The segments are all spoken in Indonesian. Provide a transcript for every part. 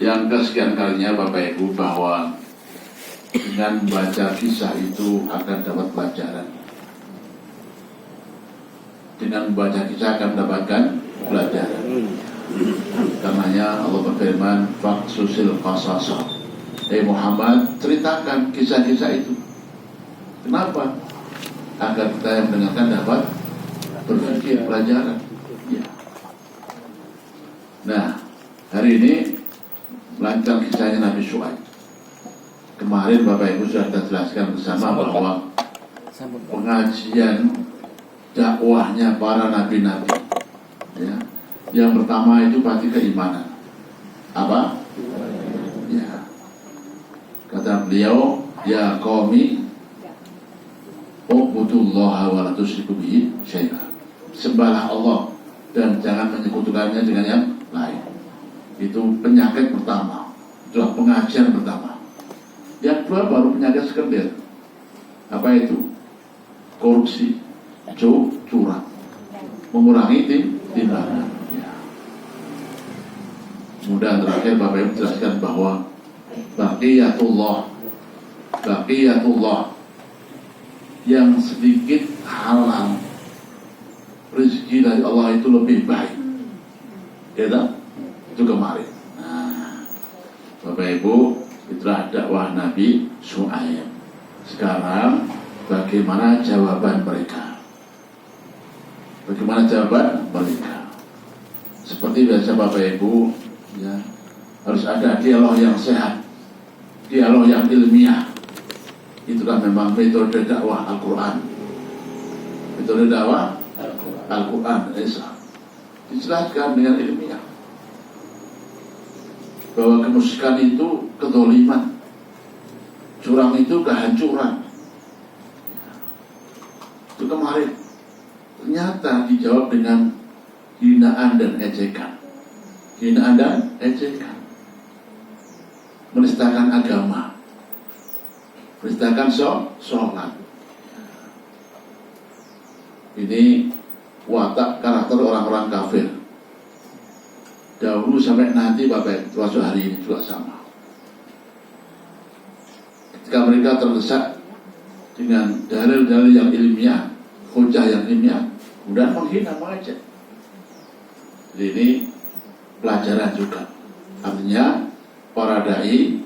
Yang kesekian kalinya Bapak Ibu bahwa dengan membaca kisah itu akan dapat pelajaran. Dengan membaca kisah akan mendapatkan pelajaran. Karenanya Allah berfirman, "Faqsusil qasasa." Muhammad, ceritakan kisah-kisah itu. Kenapa? Agar kita yang mendengarkan dapat berpikir pelajaran. Ya. Nah, hari ini melanjutkan kisahnya Nabi Syuaib. Kemarin Bapak Ibu sudah kita jelaskan bersama bahwa pengajian dakwahnya para nabi-nabi. Ya. Yang pertama itu pasti keimanan. Apa? Ya. Kata beliau, "Ya qaumi, ubudullaha wa la tusyriku bihi syai'an." Sembahlah Allah dan jangan menyekutukannya dengan yang lain. Itu penyakit pertama. Itulah pengajian pertama. Yang kedua baru penyakit sekunder. Apa itu? Korupsi, curang, mengurangi timbangan. Ya. Kemudian terakhir Bapak Ibu jelaskan bahwa Baqiyatullah yang sedikit halal rezeki dari Allah itu lebih baik. Ya, itu kemarin. Nah, Bapak Ibu, itulah dakwah Nabi Syuaib. Sekarang bagaimana jawaban mereka? Bagaimana jawaban mereka? Seperti biasa Bapak Ibu, ya, harus ada dialog yang sehat, dialog yang ilmiah. Itulah memang metode dakwah Al-Quran. Metode dakwah Al-Quran Islam. Dijelaskan dengan ilmiah bahwa kemusyrikan itu kedzaliman, curang itu kehancuran. Itu kemarin ternyata dijawab dengan hinaan dan ejekan. Hinaan dan ejekan. Menistakan agama, menistakan sholat. Ini watak karakter orang-orang kafir dahulu sampai nanti Bapak termasuk hari ini juga sama. Ketika mereka terdesak dengan dalil-dalil yang ilmiah, hujah yang ilmiah, kemudian menghina, mengejek. Jadi ini pelajaran juga. Artinya para dai,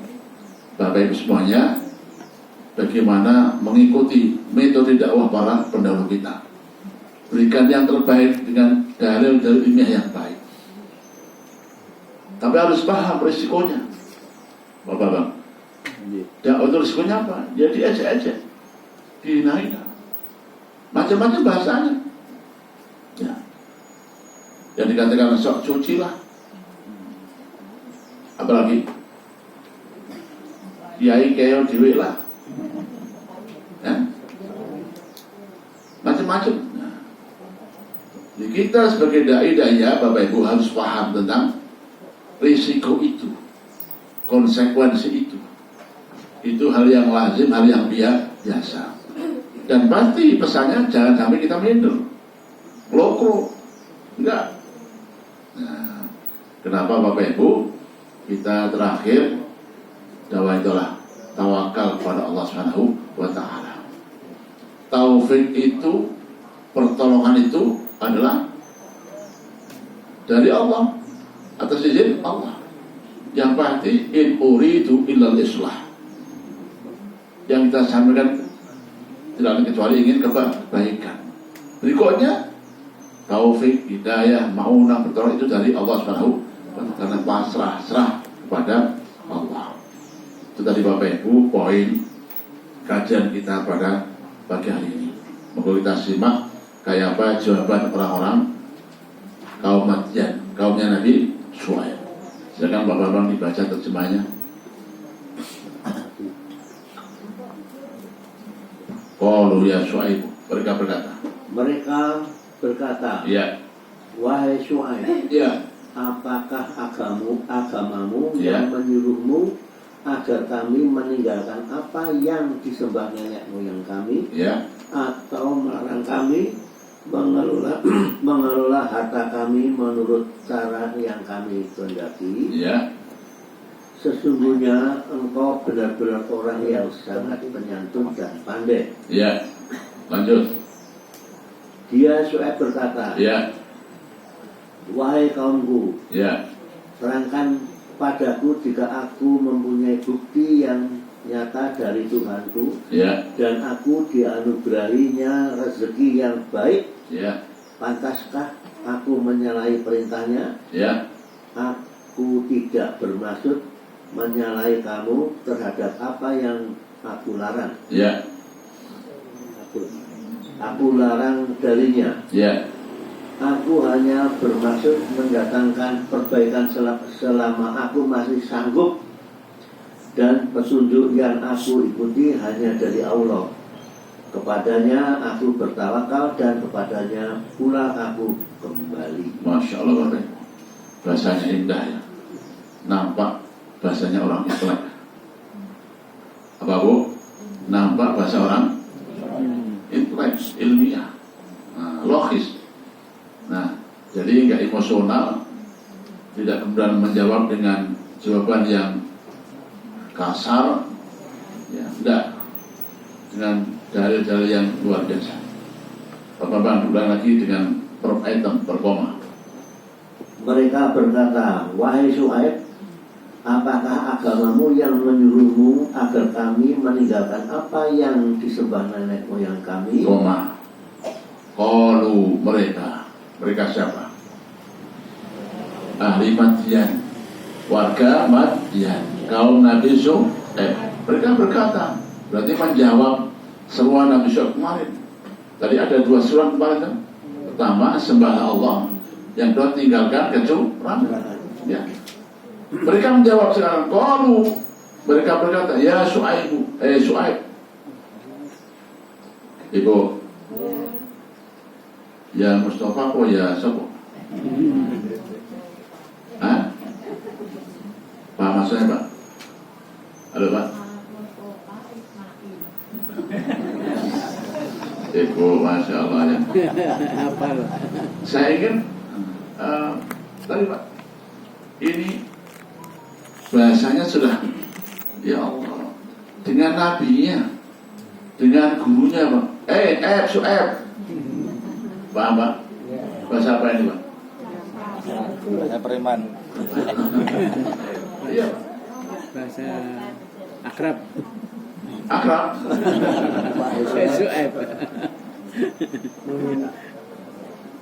Bapak Ibu semuanya, bagaimana mengikuti metode dakwah para pendahulu kita. Berikan yang terbaik dengan dalil-dalil ilmiah yang baik. Tapi harus paham risikonya. Bapak-bapak, dakwah itu risikonya apa? Ya diejek-ejek, dihina-hina, macam-macam bahasanya. Ya. Yang dikatakan sok suci lah. Apalagi kiai kaya dewe lah, ya? Macam-macam. Nah, jadi kita sebagai dai-daya Bapak Ibu harus paham tentang risiko itu, konsekuensi itu. Itu hal yang lazim, hal yang biasa. Dan pasti pesannya jangan sampai kita minder, lokro, enggak. Nah, kenapa Bapak Ibu kita terakhir dakwah itulah tawakal kepada Allah Subhanahu wa Ta'ala. Taufik itu, pertolongan itu adalah dari Allah, atas izin Allah. Yang pasti in uridu illal islah. Yang kita sampaikan tidak ada kecuali ingin kebaikan. Berikutnya taufik, hidayah, maunah, pertolongan itu dari Allah Subhanahu wa Ta'ala, karena pasrah kepada Allah. Itu tadi Bapak Ibu poin kajian kita pada pagi hari ini. Moga kita simak kayak apa jawaban orang-orang kaum Madian, kaumnya Nabi Syuaib. Silakan Bapak-bapak dibaca terjemahnya. Qalu ya Syuaib, mereka berkata, ya, wahai Syuaib, ya, apakah agamamu ya, yang menyuruhmu agar kami meninggalkan apa yang disembah nenek moyang kami, ya, atau melarang kami mengelola harta kami menurut cara yang kami kehendaki. Ya. Sesungguhnya engkau benar-benar orang yang sangat penyantun dan pandai. Ya. Lanjut. Dia Syuaib berkata, Ya. wahai kaumku, Ya. terangkan padaku jika aku mempunyai bukti yang nyata dari Tuhanku, Ya. dan aku dianugerahinya rezeki yang baik. Ya. Pantaskah aku menyalahi perintahnya? Ya. Aku tidak bermaksud menyalahi kamu terhadap apa yang aku larang. Ya. Aku larang darinya. Ya. Aku hanya bermaksud mendatangkan perbaikan selama aku masih sanggup, dan petunjuk yang aku ikuti hanya dari Allah. Kepadanya aku bertawakal dan kepadanya pula aku kembali. Masya Allah, Bapak. Bahasanya indah ya. Nampak bahasanya orang Islam. Apa Bu? Nampak bahasa orang ilmiah, logis. Nah, jadi nggak emosional, tidak kemudian menjawab dengan jawaban yang kasar, ya, tidak, dengan dalil-dalil yang luar biasa. Bapak ulang lagi dengan per item, per koma. Mereka berkata, wahai Syuaib, apakah agamamu yang menyuruhmu agar kami meninggalkan apa yang disembah nenek moyang kami? Koma. Qalu, mereka siapa? Ahli Madian, warga Madian, kaum Nabi Syuaib. Mereka berkata, berarti menjawab semua Nabi Syuaib kemarin. Tadi ada 2 surat kemarin kan? Pertama, sembah Allah, yang kedua tinggalkan kecurangan. Ya. Mereka menjawab sekarang, qalu, mereka berkata, ya Syuaib, Syuaib. Ibu, ya Mustafa kok ya siapa? Hah? Pak maksudnya Pak? Halo Pak? Ibu, Masya Allah ya. Saya ingin tadi Pak, ini bahasanya sudah, ya Allah, dengan nabinya, dengan gurunya Pak. Syuaib. Paham Pak? Bahasa apa ini Pak? Bahasa preman. Iya. Bahasa akrab. Akrab. Syuaib.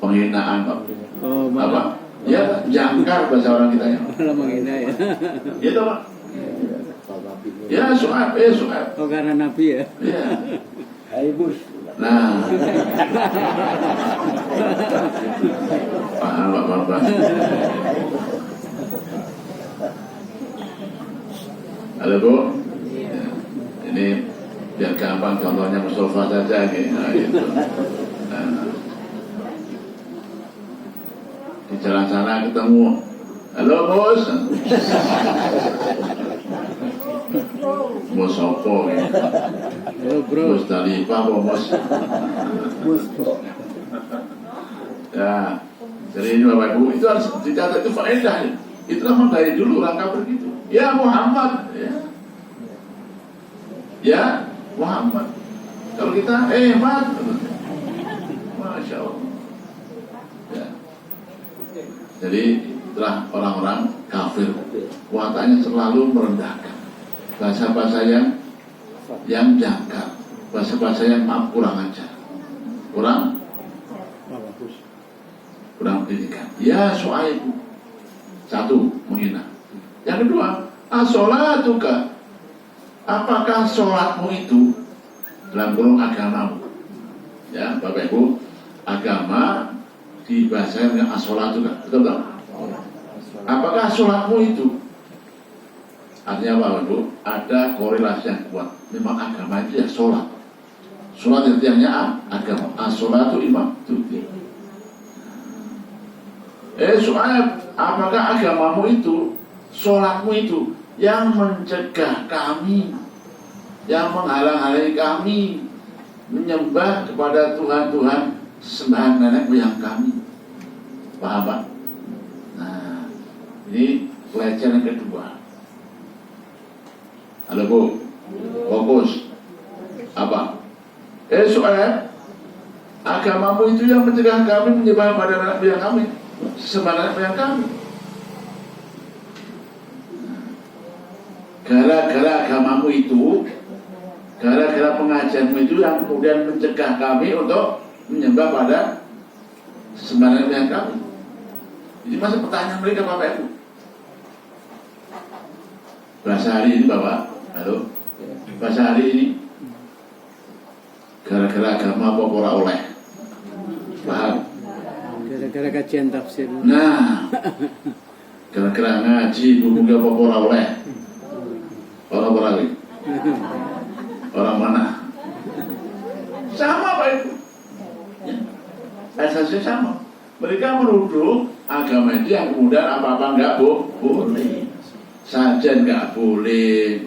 Penghinaan Pak. Oh, Apa? Ya, jangkar bahasa orang kita ya. malah menghina ya. Gitu Pak. Ya Syuaib, Syuaib. Oh, karena Nabi ya. Iya. Hai bus. Nah. Paham Pak. Halo Bu. Ya. Ini biar gampang contohnya Mustafa saja gitu. Nah. Di jalan sana ketemu, halo Bos. Bos apa ya? Halo bro. Bos Talifah apa Bos? Ya, jadi ini Bapak Ibu, itu harus dicatat, itu faedah ya. Itu memang dari dulu rangka begitu. Ya Muhammad, ya Muhammad. Kalau kita, Mat, Masya Allah. Ya. Jadi itulah orang-orang kafir, kuatannya selalu merendahkan, bahasa-bahasa yang jangkar, bahasa-bahasa yang maaf kurang ajar, kurang pendidikan. Ya Syuaib, satu, menghina. Yang kedua, as-sholatuka, apakah sholatmu itu dalam kurung agamamu? Ya Bapak Ibu, agama dibahasakan dengan as-sholatuka, betul tak? Apakah sholatmu itu? Artinya apa Ibu? Ada korelasi yang kuat. Memang agama itu ya sholat. Sholat artinya agama. As-sholatu imam tuti. Syuaib, apakah agamamu itu, sholatmu itu yang mencegah kami, yang menghalang-halangi kami menyembah kepada Tuhan-Tuhan sembahan nenek moyang kami. Paham Pak? Nah, ini pelecehan yang kedua. Halo Bu, fokus. Apa? Soalnya agamamu itu yang mencegah kami menyembah pada nenek moyang kami, sembah nenek moyang kami. Gara-gara agamamu itu, gara-gara pengajianmu itu yang kemudian mencegah kami untuk menyembah pada sembah nenek moyang kami. Ini masih pertanyaan mereka Bapak Ibu. Bahasa hari ini Bapak, halo, bahasa hari ini gara-gara agama apa ora oleh, paham? Gara-gara kajian tafsir. Nah, gara-gara ngaji buku apa ora oleh, orang lagi, orang mana? Sama Pak Ibu, asasnya sama. Mereka menuduh agama itu yang kemudian apa-apa enggak boleh, sajen enggak boleh,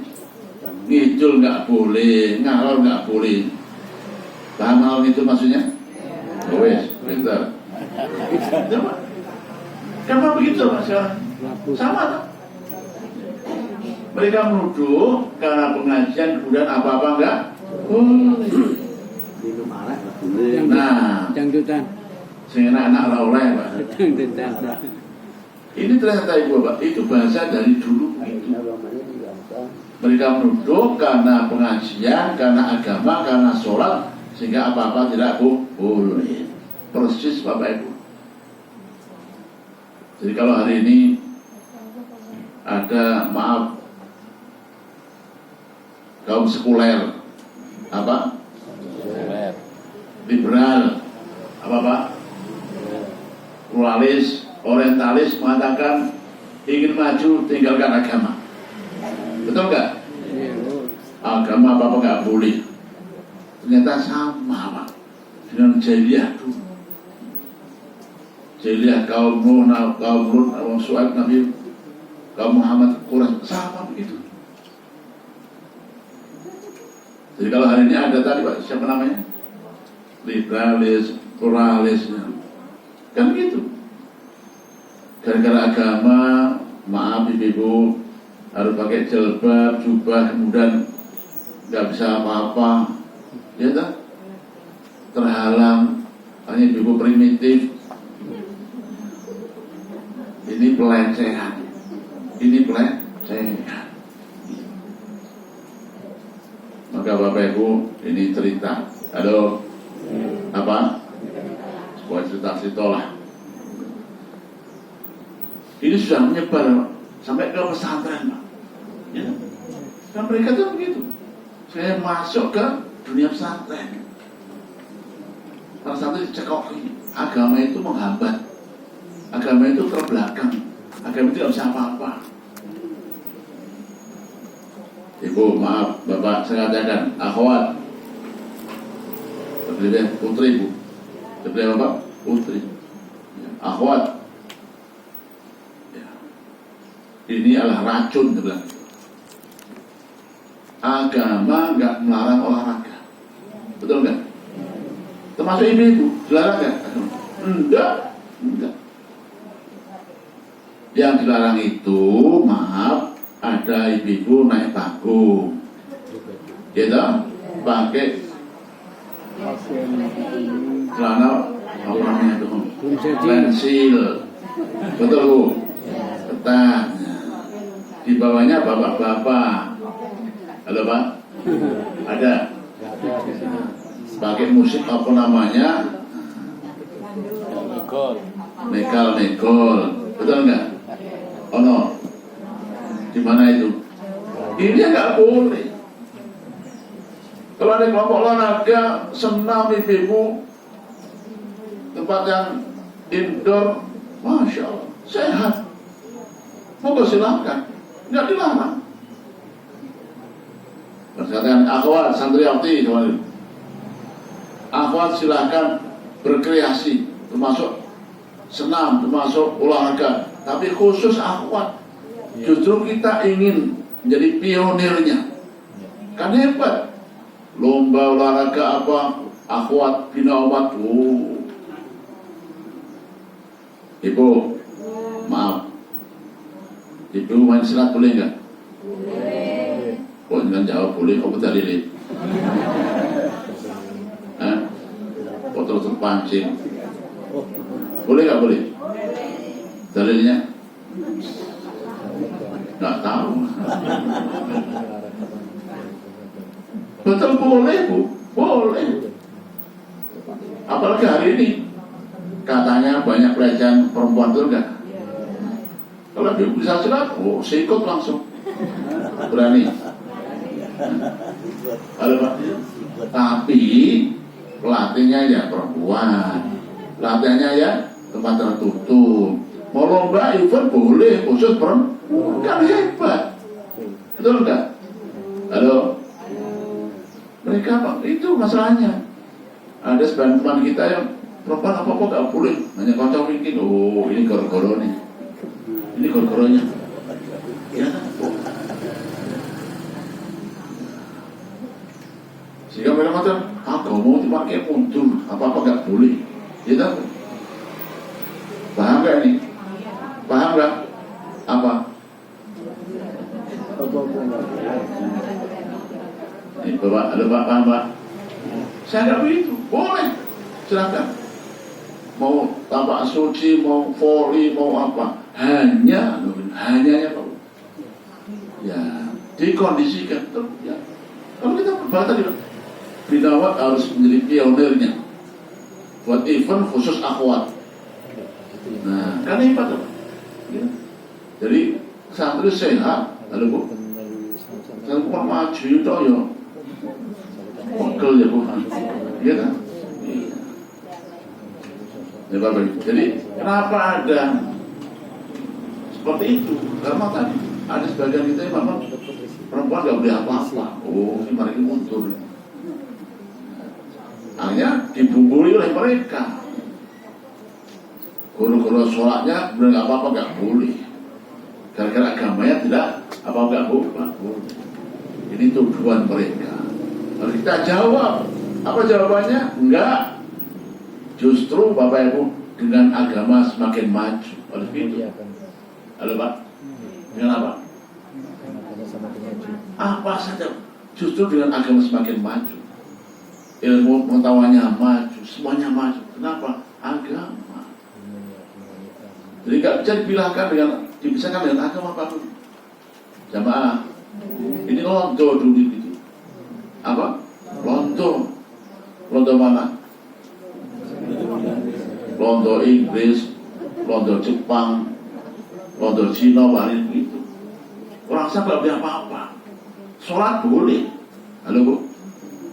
ngidul enggak boleh, ngalor enggak boleh. Paham hal itu maksudnya? Wes, pintar. Kenapa begitu Mas? Sama tak? Mereka menuduh karena pengajian kemudian apa-apa enggak boleh. Nah, Dangdutan. sehingga anak-anak oleh Pak. Dangdutan. Ini ternyata Ibu Bapak, itu bahasa dari dulu begitu. Mereka menuduh karena pengajian, karena agama, karena sholat, sehingga apa-apa tidak boleh. Persis Bapak Ibu. Jadi kalau hari ini ada, maaf, kaum sekuler, apa? Liberal, apa Pak? Pluralis, orientalis mengatakan ingin maju tinggalkan agama. Betul nggak? Agama apa-apa nggak boleh. Ternyata sama Pak dengan jahiliyah dulu. Jahiliyah kaum Nuh, kaum Lut, kaum Su'aib, Nabi, kaum Muhammad, Quraisy sama begitu. Jadi kalau hari ini ada tadi Pak, siapa namanya? Liberalis, pluralis, kan gitu. Gara-gara agama, maaf ibu-ibu, harus pakai jilbab, jubah, kemudian nggak bisa apa-apa, ya tak? Terhalang, hanya ibu primitif. Ini pelecehan, ini pelecehan. Maka Bapak Ibu, ini cerita. Halo, apa? Sebuah cerita lah. Ini sudah menyebar sampai ke pesantren, Pak. Ya. Dan mereka tuh begitu. Saya masuk ke dunia pesantren. Salah satu dicekoki, agama itu menghambat, agama itu terbelakang, agama itu tidak bisa apa-apa. Ibu, maaf, Bapak, saya katakan, akhwat, terpilih putri, Bu, terpilih Bapak, putri, ya, akhwat, ya. Ini adalah racun, dia bilang. Agama nggak melarang olahraga, betul nggak? Termasuk ibu-ibu, dilarang nggak? Enggak. Yang dilarang itu, maaf, ada ibu-ibu naik panggung, gitu, pakai celana apa namanya itu, pensil, betul Bu, ketat. Di bawahnya bapak-bapak, halo Pak, ada, pakai musik apa namanya, nekal, betul nggak? Oh no. Di mana itu? Ini nggak boleh. Kalau ada kelompok olahraga, senam ibu-ibu, tempat yang indoor, masya Allah, sehat. Monggo silakan, nggak dilarang. Perkataan akhwat santriwati kemarin, akhwat silakan berkreasi, termasuk senam, termasuk olahraga, tapi khusus akhwat. Justru kita ingin menjadi pionirnya. Kan hebat. Lomba olahraga apa? Akhwat bina umat. Ibu, maaf. Ibu main silat boleh nggak? Oh, jangan jawab boleh, kok betul ini? Kok terus terpancing? Boleh nggak boleh? Dalilnya? Nggak tahu. Betul boleh Bu, boleh. Apalagi hari ini katanya banyak pelecehan perempuan, betul nggak? Kalau bisa silat, oh sikut langsung. Berani. Halo Pak. Tapi pelatihnya ya perempuan, latihannya ya tempat tertutup. Mau lomba event boleh, khusus perempuan, kan hebat. Betul nggak? Halo. Mereka Pak, itu masalahnya. Ada sebagian teman kita yang perempuan apa-apa nggak boleh, hanya kocok bikin. Oh ini goro-goro nih, ini goro-goronya. Ya. Sehingga mereka kata, agama cuma kayak mundur, apa-apa nggak boleh. Ya tahu. Paham nggak ini? Paham nggak? Apa? Ini Bapak, ada Pak, paham Pak? Saya nggak begitu, boleh, silakan. Mau tampak suci, mau voli, mau apa, hanya Pak. Ya, dikondisikan terus ya. Kalau kita berbatas di Bidawat harus menjadi pionirnya buat event khusus akhwat. Nah, kan hebat Pak. Ya. Jadi santri sehat, lalu Bu. Saya mau maju itu ya. Pegel ya Bu. Iya kan? Iya. Ya Bapak. Jadi kenapa ada seperti itu? Karena tadi ada sebagian kita yang memang perempuan nggak boleh apa-apa. Oh, ini mereka mundur. Akhirnya dibumbuli oleh mereka. Guru-guru sholatnya benar nggak apa-apa, nggak boleh. Gara-gara agamanya tidak apa nggak boleh. Ini tuduhan mereka. Lalu kita jawab, apa jawabannya? Enggak. Justru Bapak Ibu dengan agama semakin maju. Oleh itu. Halo Pak. Dengan apa? Apa saja. Justru dengan agama semakin maju. Ilmu pengetahuannya maju, semuanya maju. Kenapa? Agama. Jadi nggak bisa dipisahkan dengan agama apapun. Jamaah, ini londo dulu gitu. Apa? Londo mana? Londo Inggris, londo Jepang, londo Cina, hari itu. Orang saya nggak boleh apa-apa. Sholat boleh. Halo Bu,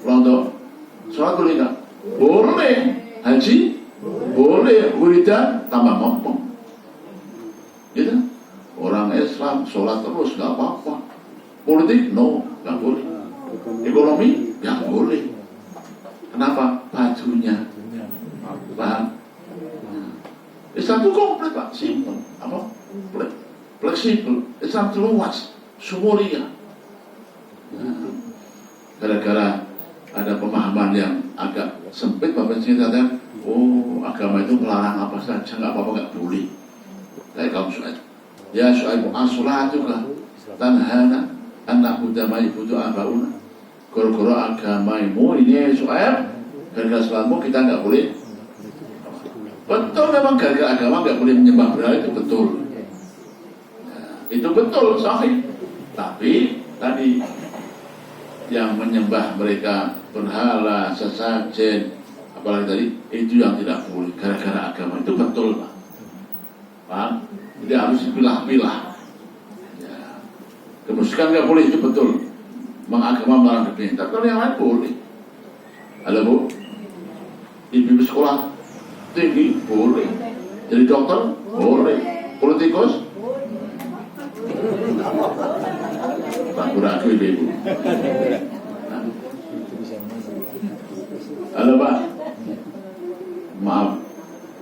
londo. Sholat boleh nggak? Boleh. Haji? Boleh. Wiridan tambah ngomong. Gitu? Orang Islam sholat terus nggak apa-apa. Politik? No, nggak boleh. Ekonomi? Nggak boleh. Kenapa? Bajunya. Paham? Islam itu komplit Pak, simpel. Apa? Fleksibel. Islam itu luas, sumuria. Gara-gara ada pemahaman yang agak sempit, Bapak Ibu katakan, oh agama itu melarang apa saja, nggak apa-apa, nggak boleh. Kayak kaum Syuaib. Ya Syuaib as-salatuka tanhana anak budama ibudu abauna. Goro-goro agamamu ini Syuaib, gara-gara sholatmu kita nggak boleh. Betul, memang gara-gara agama nggak boleh menyembah berhala, itu betul. Itu betul, sahih. Tapi tadi yang menyembah mereka berhala, sesajen, apalagi tadi, itu yang tidak boleh gara-gara agama. Itu betul Pak. Paham? Jadi harus dipilah-pilah. Ya. Kemusikan nggak boleh, itu betul. Mengagama melarang dunia. Tapi kalau yang lain boleh. Halo Bu, ibu sekolah tinggi boleh. Jadi dokter boleh. Politikus ragu-ragu ibu. Nah. Halo Pak, maaf,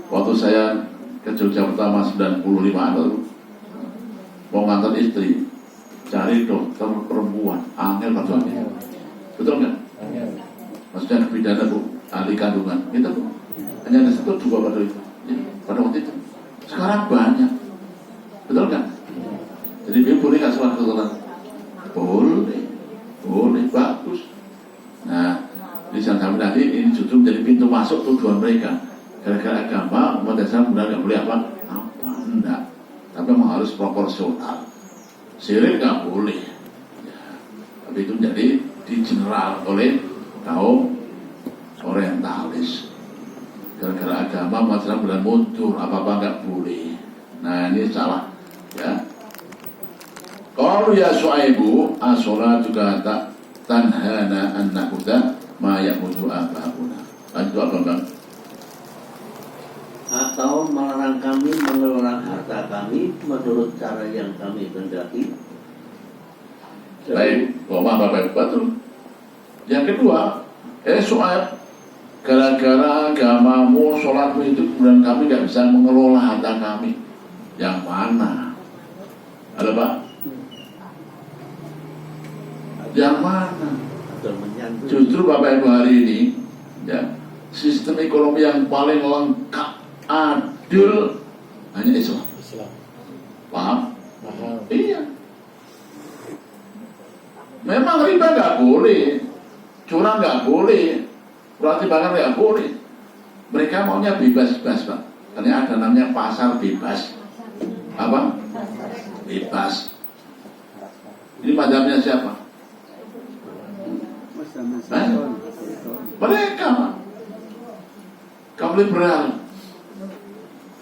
waktu saya ke Jogja pertama 95 lalu mau ngantar istri, cari dokter perempuan, angel pacarnya, betul nggak? Maksudnya pidana Bu, ahli kandungan, gitu Bu. Hanya ada 1 2 pada itu, ya, pada waktu itu Sekarang banyak, betul kan? Jadi ibu boleh nggak sholat kebetulan? Boleh, bagus. Nah, di sana tadi ini justru menjadi pintu masuk tujuan mereka. Gara-gara agama, umat Islam benar nggak boleh apa? Enggak. Tapi memang harus proporsional. Syirik nggak boleh. Ya, tapi itu menjadi di general oleh kaum orientalis. Gara-gara agama, umat Islam benar mundur, apa-apa nggak boleh. Nah, ini salah. Ya. Kalau ya Syuaibu, as-sholat juga tak tanhana an na'budu ma ya'budu aba'una. Lanjut apa bang? Atau melarang kami mengelola harta kami menurut cara yang kami kehendaki. Baik, Bapak betul. Yang kedua, Syuaib, gara-gara agamamu, sholatmu itu kemudian kami nggak bisa mengelola harta kami. Yang mana? Ada Pak? Yang mana? Justru Bapak Ibu hari ini, ya, sistem ekonomi yang paling lengkap, adil, hanya Islam. Paham? Iya. Memang riba nggak boleh, curang nggak boleh, berarti bakar nggak boleh. Mereka maunya bebas-bebas, Pak. Karena ada namanya pasar bebas. Apa? Bebas. Ini madhabnya siapa? Mereka, Pak. Kamu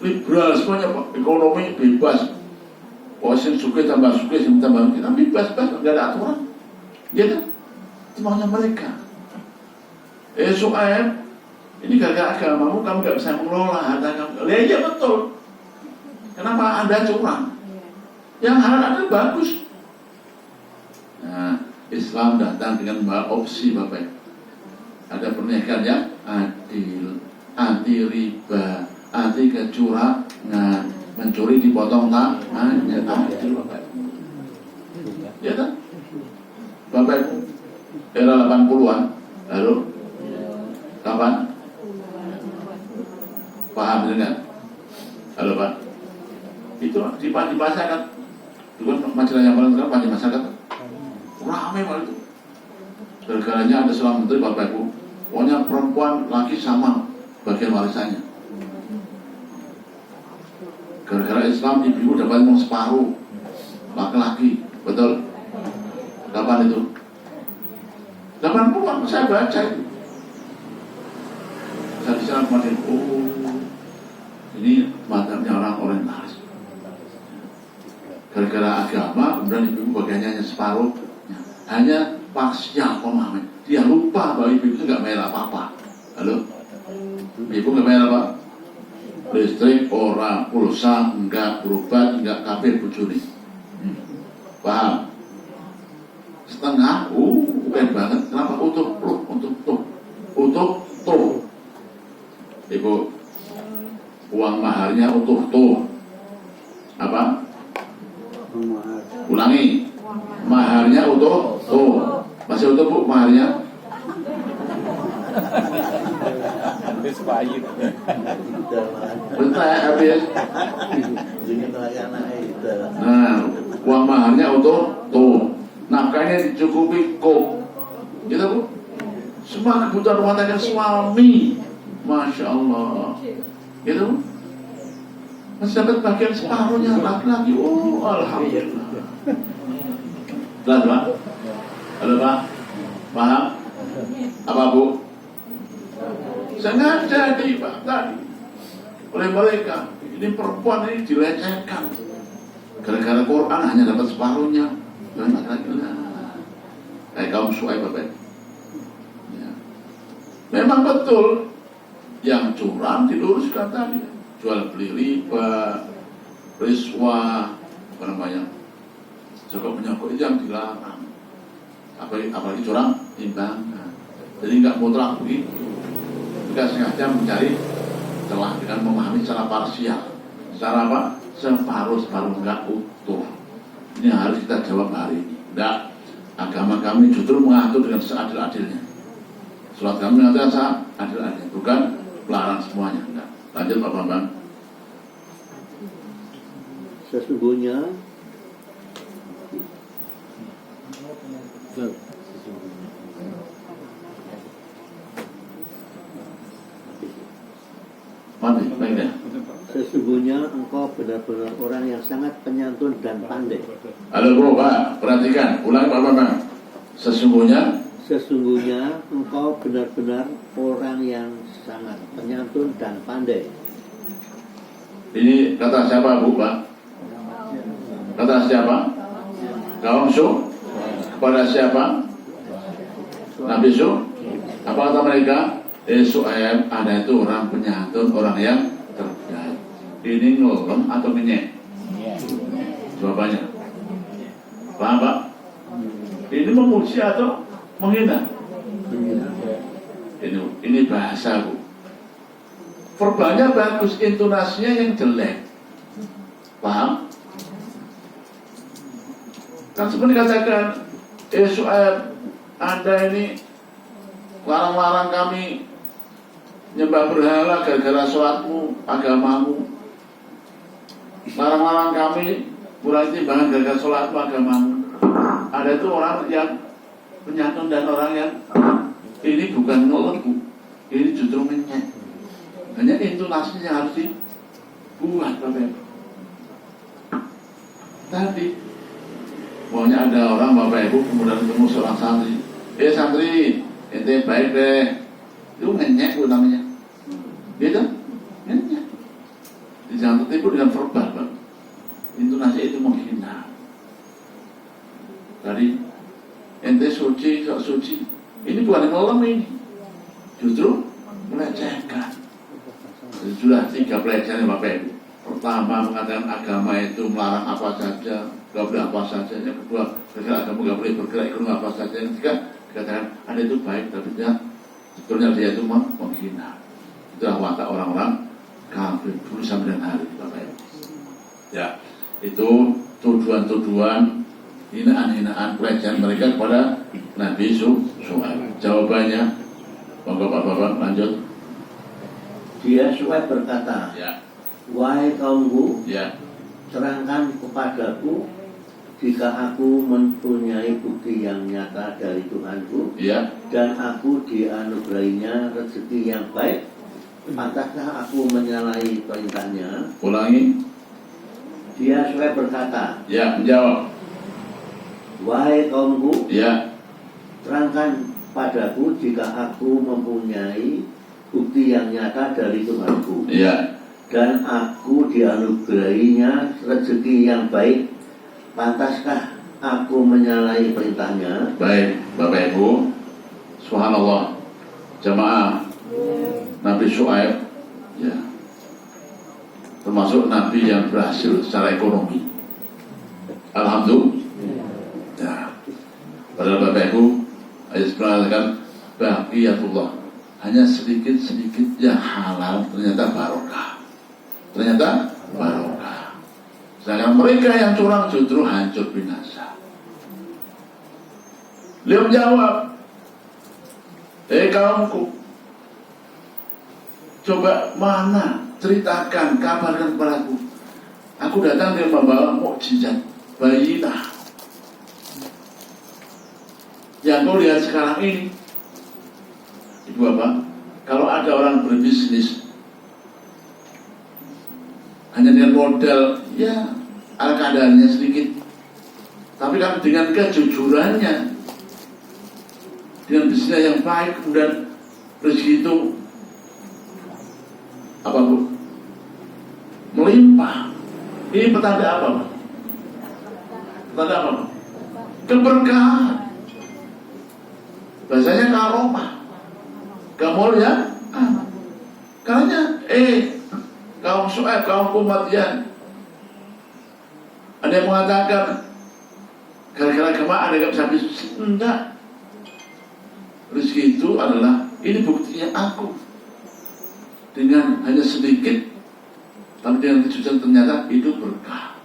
liberal semuanya, Pak. Ekonomi bebas. Wasin suka tambah suka, tambah kita bebas, nggak ada aturan. Gitu, itu maunya mereka. Syuaib, ini gara-gara agamamu kamu nggak bisa mengelola harta kamu. Ya iya betul. Kenapa Anda curang? Yang halal ada bagus. Nah, Islam datang dengan opsi Bapak. Ada pernikahan yang adil, anti riba, anti kecurangan, mencuri dipotong tangannya, adil Bapak. Ya kan? Bapak Ibu, era 80-an, lalu kapan? Paham dengan? Halo Pak, itu di masyarakat, itu kan majalah yang paling terkenal di masyarakat, ramai malah itu. Gara-garanya ada seorang menteri Bapak Ibu, pokoknya perempuan laki sama bagian warisannya. Gara-gara Islam ibu dapat mau separuh laki-laki, betul? Kapan itu? 80-an saya baca itu. Saya di sana kemarin, ini madhabnya orang orientalis. Gara-gara agama, kemudian ibu bagiannya hanya separuh, hanya parsial pemahaman. Dia lupa bahwa ibu itu nggak bayar apa-apa. Halo, ibu nggak bayar apa? Listrik, ora, pulsa, enggak, berobat, enggak, kafir, bujuri. Paham? Setengah, keren banget. Kenapa? Untuk tuh. Ibu, uang maharnya untuk tuh. Apa? Ulangi. Maharnya untuk tuh. Masih utuh Bu maharnya? Bentar habis. Nah, uang maharnya untuk tuh. Nafkahnya dicukupi kok, gitu Bu. Semua kebutuhan rumah tangga suami, Masya Allah, gitu Bu. Masih dapat bagian separuhnya laki-laki. Alhamdulillah. Jelas Pak? Halo Pak, paham? Apa Bu? Sengaja di Pak tadi oleh mereka. Ini perempuan ini dilecehkan. Gara-gara Quran hanya dapat separuhnya. Kayak kaum Syuaib Bapak. Ya. Memang betul yang curang diluruskan tadi, jual beli riba, riswah, apa namanya, juga menyangkut itu yang dilarang. Apalagi curang timbangan. Jadi nggak mutlak begitu. Kita sengaja mencari celah dengan memahami secara parsial, secara apa? Separuh nggak utuh. Ini harus kita jawab hari ini. Tidak, agama kami justru mengatur dengan seadil-adilnya. Sholat kami mengatur seadil-adilnya, bukan melarang semuanya. Enggak. Lanjut Pak Bambang. Sesungguhnya Mati, baiknya. Sesungguhnya engkau benar-benar orang yang sangat penyantun dan pandai. Halo bro, Pak, perhatikan, ulang Pak. Sesungguhnya Sesungguhnya engkau benar-benar orang yang sangat penyantun dan pandai. ini kata siapa Bu, Pak? Kata siapa? Kaum Su? Kepada siapa? Nabi Su? Apa kata mereka? Su'aib ada itu orang penyantun, orang yang terbaik. Ini ngelem atau ngenyek? Jawabannya. Paham Pak? Ini memuji atau menghina? Ini bahasa Bu. Verbalnya bagus, intonasinya yang jelek. Paham? Kan seperti katakan, Su'aib, Anda ini larang-larang kami nyembah berhala gara-gara sholatmu, agamamu. Larang-larang kami kurang timbangan gara-gara sholatmu, agamamu. Ada itu orang yang penyantun dan orang yang ini bukan ngeluh, ini justru menyek. Hanya intonasinya yang harus dibuat, Bapak Ibu. Tadi maunya ada orang Bapak Ibu kemudian ketemu seorang santri. Santri, ente baik deh. Itu ngenyek Bu namanya. Gitu? Ngenyek. Jangan tertipu dengan verbal, Pak. Intonasi itu menghina. Tadi ente suci, sok suci. Ini bukan ngelem ini. Justru melecehkan. Sudah 3 pelecehan Bapak Ibu. Pertama mengatakan agama itu melarang apa saja, gak boleh apa saja. Yang kedua, bergerak agama gak boleh bergerak ekonomi apa saja. Yang ketiga, dikatakan ada itu baik, tapi dia sebetulnya dia itu menghina. Itulah watak orang-orang kafir dulu sampai dengan hari Bapak Ibu. Ya, itu tuduhan-tuduhan, hinaan-hinaan pelecehan mereka kepada Nabi Su'aib. Jawabannya, monggo Bapak lanjut. Dia Su'aib berkata, Ya. wahai kaumku, Ya. terangkan kepadaku jika aku mempunyai bukti yang nyata dari Tuhanku, Ya. dan aku dianugerahinya rezeki yang baik, pantaskah aku menyalahi perintahnya? Ulangi. Dia Su'aib berkata, Ya, menjawab. wahai kaumku, Ya. terangkan padaku jika aku mempunyai bukti yang nyata dari Tuhanku, Ya. dan aku dianugerahinya rezeki yang baik, pantaskah aku menyalahi perintahnya? Baik, Bapak Ibu. Subhanallah. Jamaah Nabi Su'aib, ya, termasuk Nabi yang berhasil secara ekonomi. Alhamdulillah. Ya. Padahal Bapak Ibu, ayat mengatakan baqiyatullah, hanya sedikit-sedikit yang halal ternyata barokah. Ternyata barokah. Sedangkan mereka yang curang justru hancur binasa. Beliau menjawab, kaumku, coba mana, ceritakan, kabarkan kepadaku. Aku datang dengan membawa mukjizat, bayinah. Yang kau lihat sekarang ini, Ibu Bapak, kalau ada orang berbisnis hanya dengan modal, ya ala kadarnya sedikit, tapi kan dengan kejujurannya, dengan bisnis yang baik, kemudian rezeki itu apa Bu? Melimpah. Ini petanda apa Pak? Petanda apa Pak? Keberkahan. Bahasanya karomah. Kemuliaan. Karena kaum Su'aib, kaum Madian, ada yang mengatakan gara-gara agama ada yang bisa habis. Enggak. Rezeki itu adalah, ini buktinya aku dengan hanya sedikit, tapi dengan kejujuran ternyata itu berkah.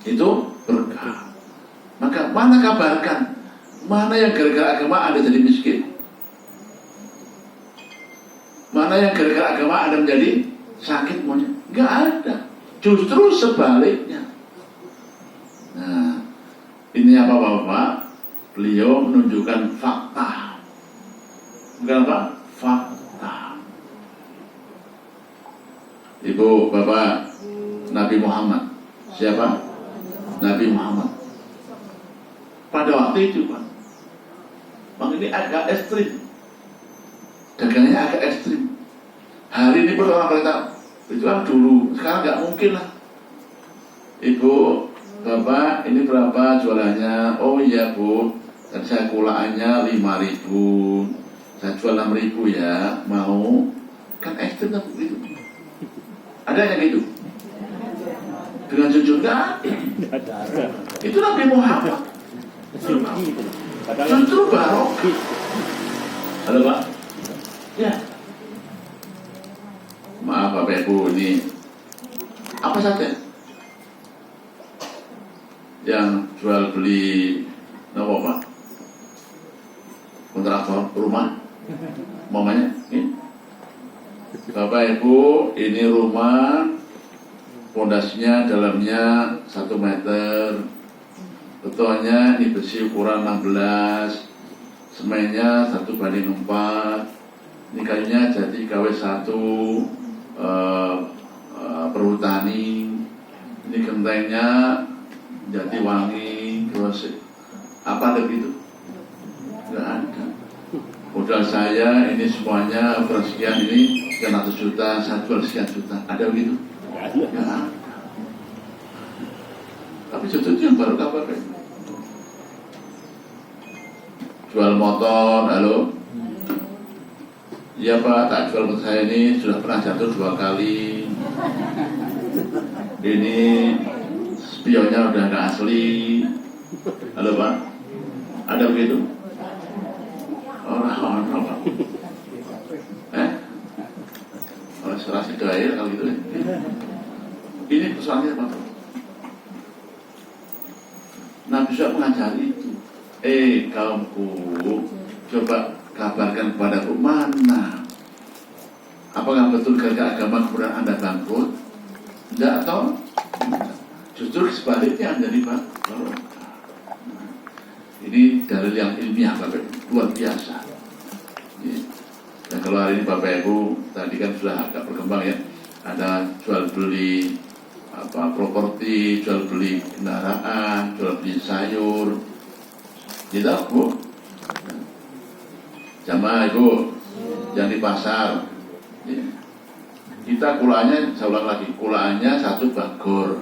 Itu berkah. Maka mana kabarkan, mana yang gara-gara agama Anda jadi miskin? Mana yang gara-gara agama Anda menjadi sakit maunya? Enggak ada. Justru sebaliknya. Ini apa Bapak? Beliau menunjukkan fakta. Bukan apa? Fakta. Ibu, Bapak, Nabi Muhammad. Siapa? Nabi Muhammad. Pada waktu itu, Pak. Bang, ini agak ekstrim. Dagangnya agak ekstrim. Hari ini pertama kereta itu kan dulu, sekarang nggak mungkin lah. Ibu, Bapak, ini berapa jualannya? Oh iya Bu, dan saya kulaannya 5.000, saya jual 6.000 ya, mau? Kan ekstrim lah begitu. Ada yang gitu? Dengan jujur nggak? Itu Nabi Muhammad. Justru barokah. Halo Pak? Ya. Maaf Bapak Ibu, ini apa saja yang jual beli nopo Pak? Kontraktor rumah, mamanya ini. Bapak Ibu, ini rumah, pondasinya dalamnya 1 meter, betonnya ini besi ukuran 16, semennya 1:4, ini kayunya jadi KW1 perhutani, ini gentengnya jadi wangi, terus apa ada gitu? Nggak ada. Modal saya ini semuanya ukuran sekian, ini 100 juta, saya jual sekian juta, ada begitu? Nggak ada. Tapi justru itu yang baru kabar kan? Jual motor, halo? Iya Pak, tak jual motor saya ini sudah pernah jatuh 2 kali. Ini spionnya udah nggak asli. Halo Pak, ada begitu? Orang Pak. Orang serasi daya kalau gitu. Ini pesannya Pak. Nabi sudah mengajari itu. Kaumku, coba kabarkan kepadaku mana. Apakah betul gara-gara agama kemudian Anda bangkrut? Tidak tahu. Justru sebaliknya Anda barokah. Ini dalil yang ilmiah Bapak, luar biasa. Dan kalau hari ini Bapak Ibu tadi kan sudah agak berkembang ya, ada jual beli properti, jual beli kendaraan, jual beli sayur, gitu Bu. Jamaah Ibu yang di pasar, kita kulaannya, saya ulang lagi, kulaannya 1 bagor.